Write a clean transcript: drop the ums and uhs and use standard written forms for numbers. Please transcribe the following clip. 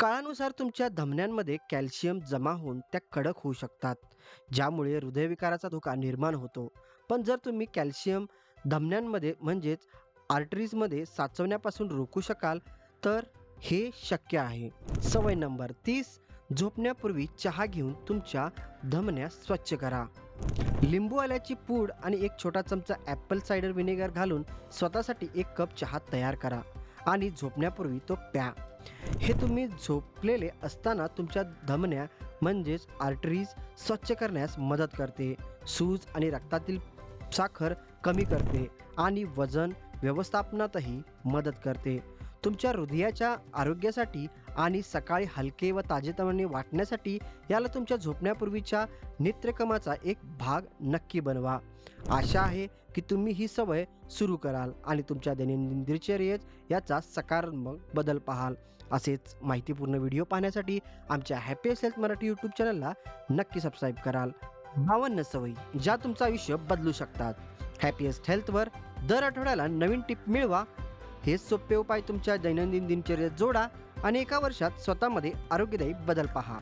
काळानुसार तुमच्या धमन्यांमध्ये कॅल्शियम जमा होऊन त्या कडक होऊ शकतात, ज्यामुळे हृदयविकाराचा धोका निर्माण होतो. पण जर तुम्ही कॅल्शियम धमन्यांमध्ये म्हणजेच आर्टरीजमध्ये साचवण्यापासून रोखू शकाल, तर हे शक्य आहे. सवय नंबर 30. झोपण्यापूर्वी चहा घेऊन तुमच्या धमन्या स्वच्छ करा. लिंबू आल्याची पूड आणि एक छोटा चमचा ॲपल सायडर व्हिनेगर घालून स्वतःसाठी एक कप चहा तयार करा आणि झोपण्यापूर्वी तो प्या. हे तुम्ही झोपलेले असताना तुमच्या धमन्या म्हणजेच आर्टरीज स्वच्छ करण्यास मदत करते, सूज आणि रक्तातील साखर कमी करते आणि वजन व्यवस्थापनातही मदत करते. तुमच्या हृदयाच्या आरोग्यासाठी आणि सकाळी हलके व ताजेतवाने वाटण्यासाठी याला तुमच्या झोपण्यापूर्वीच्या नित्यक्रमाचा एक भाग नक्की बनवा. आशा आहे की तुम्ही ही सवय सुरू कराल आणि तुमच्या दैनंदिन दिनचर्येत याचा सकारात्मक बदल पाहाल. असेच माहितीपूर्ण व्हिडिओ पाहण्यासाठी आमच्या हॅपीएस्ट हेल्थ मराठी यूट्यूब चॅनलला नक्की सबस्क्राईब कराल. 52 सवयी ज्या तुमचं आयुष्य बदलू शकतात. हॅपीएस्ट हेल्थवर दर आठवड्याला नवीन टिप मिळवा. हे सोपे उपाय तुमच्या दैनंदिन दिनचर्येत जोडा आणि एका वर्षात स्वतःमध्ये आरोग्यदायी बदल पहा.